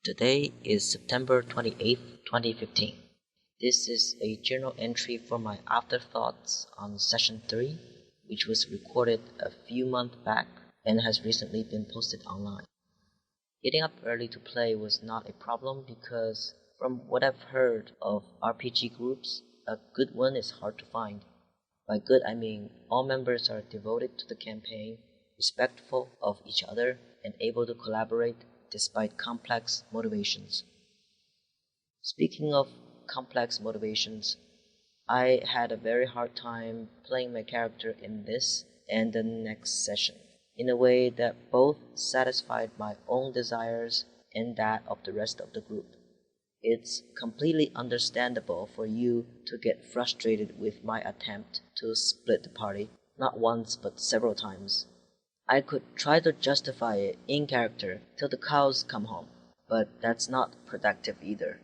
Today is September 28th, 2015. This is a journal entry for my afterthoughts on Session 3, which was recorded a few months back and has recently been posted online. Getting up early to play was not a problem because, from what I've heard of RPG groups, a good one is hard to find. By good, I mean all members are devoted to the campaign, respectful of each other, and able to collaborate despite complex motivations. Speaking of complex motivations, I had a very hard time playing my character in this and the next session in a way that both satisfied my own desires and that of the rest of the group. It's completely understandable for you to get frustrated with my attempt to split the party, not once but several times. I could try to justify it in character till the cows come home, but that's not productive either.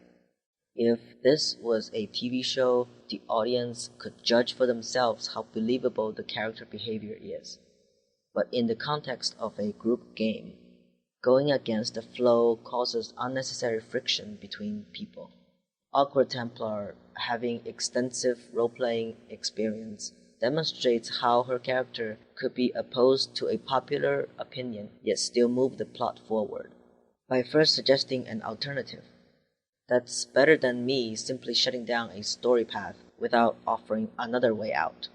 If this was a TV show, the audience could judge for themselves how believable the character behavior is. But in the context of a group game, going against the flow causes unnecessary friction between people. Awkward Templar, having extensive role-playing experience, demonstrates how her character could be opposed to a popular opinion yet still move the plot forward, by first suggesting an alternative. That's better than me simply shutting down a story path without offering another way out.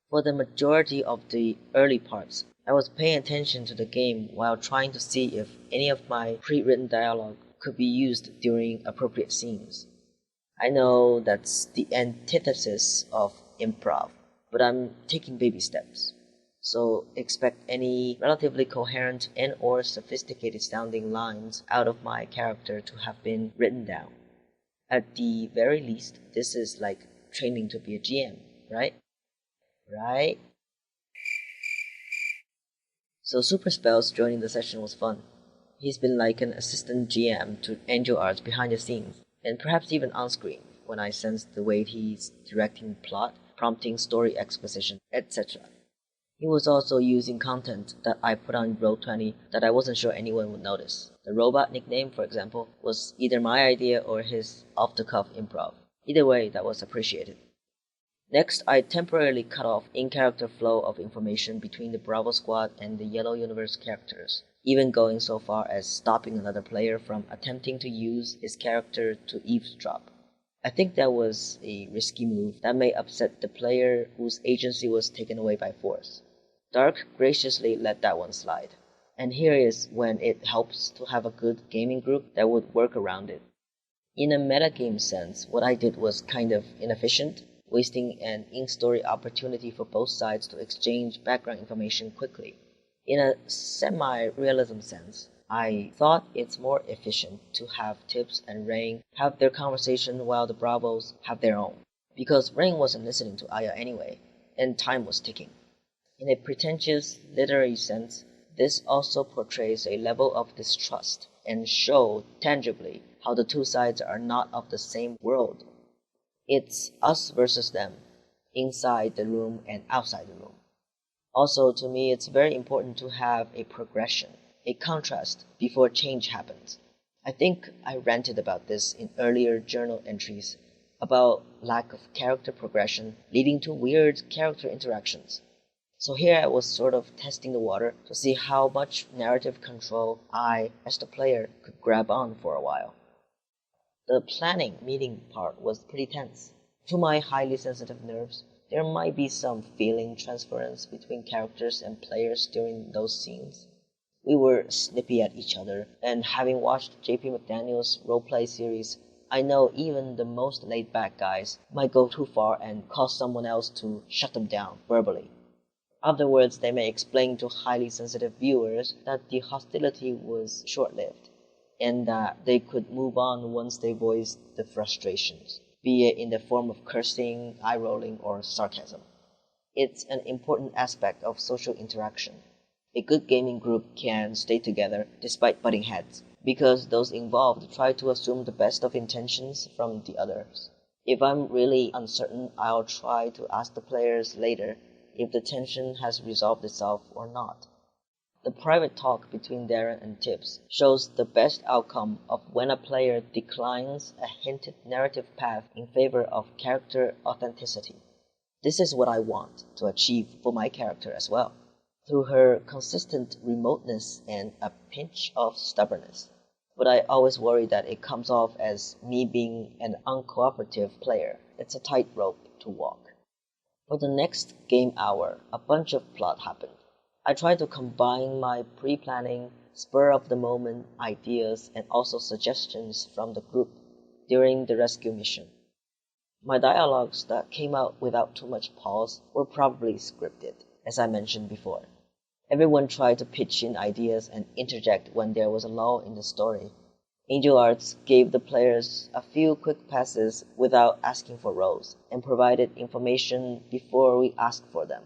For the majority of the early parts, I was paying attention to the game while trying to see if any of my pre-written dialogue could be used during appropriate scenes. I know that's the antithesis of improv, but I'm taking baby steps. So expect any relatively coherent and or sophisticated sounding lines out of my character to have been written down. At the very least, this is like training to be a GM, right? Right? So Super Spells joining the session was fun. He's been like an assistant GM to angelarts behind the scenes, and perhaps even on screen, when I sense the way he's directing plot, prompting story exposition, etc. He was also using content that I put on Roll20 that I wasn't sure anyone would notice. The robot nickname, for example, was either my idea or his off-the-cuff improv. Either way, that was appreciated. Next, I temporarily cut off in-character flow of information between the Bravo Squad and the Yellow Universe characters, even going so far as stopping another player from attempting to use his character to eavesdrop. I think that was a risky move that may upset the player whose agency was taken away by force. Dark graciously let that one slide, and here is when it helps to have a good gaming group that would work around it. In a metagame sense, what I did was kind of inefficient, wasting an in-story opportunity for both sides to exchange background information quickly. In a semi-realism sense, I thought it's more efficient to have Tibbs and Rain have their conversation while the Bravos have their own, because Rain wasn't listening to Aya anyway, and time was ticking. In a pretentious literary sense, this also portrays a level of distrust and shows tangibly how the two sides are not of the same world. It's us versus them, inside the room and outside the room. Also, to me, it's very important to have a progression, a contrast, before change happens. I think I ranted about this in earlier journal entries, about lack of character progression leading to weird character interactions. So here I was sort of testing the water to see how much narrative control I, as the player, could grab on for a while. The planning meeting part was pretty tense. To my highly sensitive nerves, there might be some feeling transference between characters and players during those scenes. We were snippy at each other, and having watched J.P. McDaniel's roleplay series, I know even the most laid-back guys might go too far and cause someone else to shut them down verbally. Afterwards, they may explain to highly sensitive viewers that the hostility was short-lived, and that they could move on once they voiced the frustrations, be it in the form of cursing, eye-rolling, or sarcasm. It's an important aspect of social interaction. A good gaming group can stay together despite butting heads, because those involved try to assume the best of intentions from the others. If I'm really uncertain, I'll try to ask the players later if the tension has resolved itself or not. The private talk between Darren and Tibbs shows the best outcome of when a player declines a hinted narrative path in favor of character authenticity. This is what I want to achieve for my character as well, through her consistent remoteness and a pinch of stubbornness. But I always worry that it comes off as me being an uncooperative player. It's a tightrope to walk. For the next game hour, a bunch of plot happened. I tried to combine my pre-planning, spur-of-the-moment ideas and also suggestions from the group during the rescue mission. My dialogues that came out without too much pause were probably scripted, as I mentioned before. Everyone tried to pitch in ideas and interject when there was a lull in the story. Angel Arts gave the players a few quick passes without asking for roles, and provided information before we asked for them.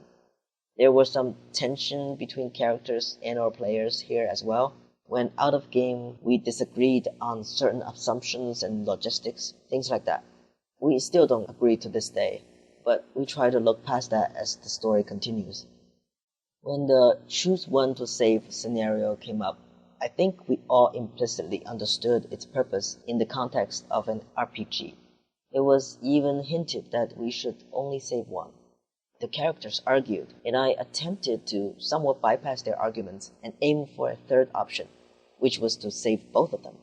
There was some tension between characters and our players here as well. When out of game, we disagreed on certain assumptions and logistics, things like that. We still don't agree to this day, but we try to look past that as the story continues. When the choose one to save scenario came up, I think we all implicitly understood its purpose in the context of an RPG. It was even hinted that we should only save one. The characters argued, and I attempted to somewhat bypass their arguments and aim for a third option, which was to save both of them.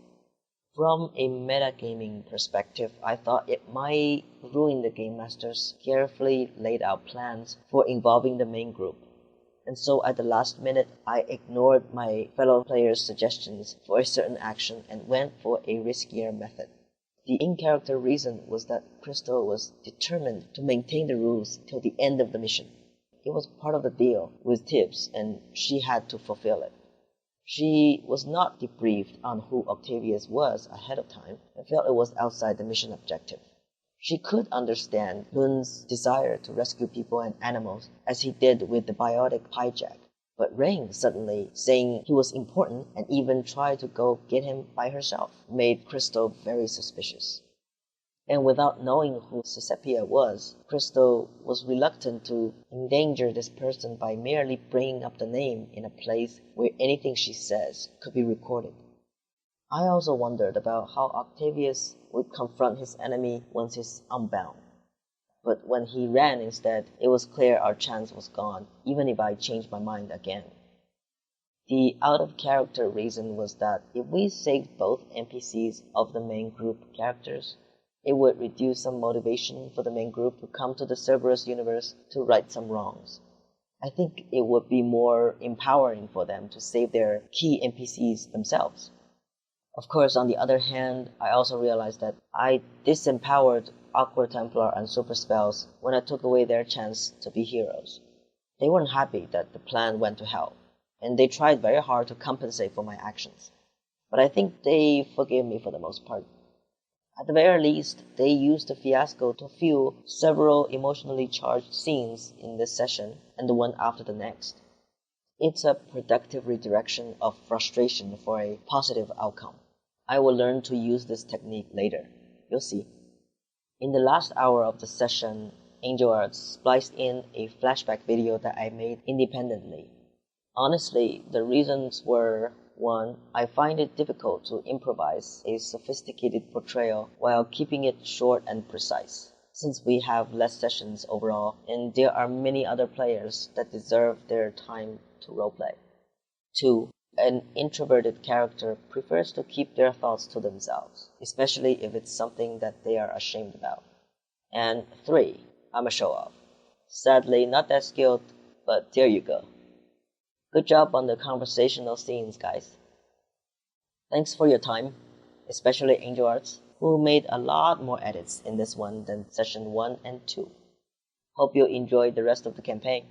From a metagaming perspective, I thought it might ruin the game master's carefully laid out plans for involving the main group. And so at the last minute, I ignored my fellow players' suggestions for a certain action and went for a riskier method. The in-character reason was that Crystal was determined to maintain the rules till the end of the mission. It was part of the deal with Tibbs, and she had to fulfill it. She was not debriefed on who Octavius was ahead of time and felt it was outside the mission objective. She could understand Lun's desire to rescue people and animals, as he did with the biotic hijack. But Rain suddenly saying he was important and even tried to go get him by herself made Crystal very suspicious. And without knowing who Sepia was, Crystal was reluctant to endanger this person by merely bringing up the name in a place where anything she says could be recorded. I also wondered about how Octavius would confront his enemy once he's unbound. But when he ran instead, it was clear our chance was gone, even if I changed my mind again. The out-of-character reason was that if we saved both NPCs of the main group characters, it would reduce some motivation for the main group to come to the Cerberus universe to right some wrongs. I think it would be more empowering for them to save their key NPCs themselves. Of course, on the other hand, I also realized that I disempowered Aqua Templar and Super Spells when I took away their chance to be heroes. They weren't happy that the plan went to hell, and they tried very hard to compensate for my actions. But I think they forgave me for the most part. At the very least, they used the fiasco to fuel several emotionally charged scenes in this session and the one after the next. It's a productive redirection of frustration for a positive outcome. I will learn to use this technique later. You'll see. In the last hour of the session, Angel Arts spliced in a flashback video that I made independently. Honestly, the reasons were: 1. I find it difficult to improvise a sophisticated portrayal while keeping it short and precise, since we have less sessions overall and there are many other players that deserve their time to roleplay. 2. An introverted character prefers to keep their thoughts to themselves, especially if it's something that they are ashamed about. And 3. I'm a show-off. Sadly, not that skilled, but there you go. Good job on the conversational scenes, guys. Thanks for your time, especially Angel Arts, who made a lot more edits in this one than session 1 and 2. Hope you enjoyed the rest of the campaign.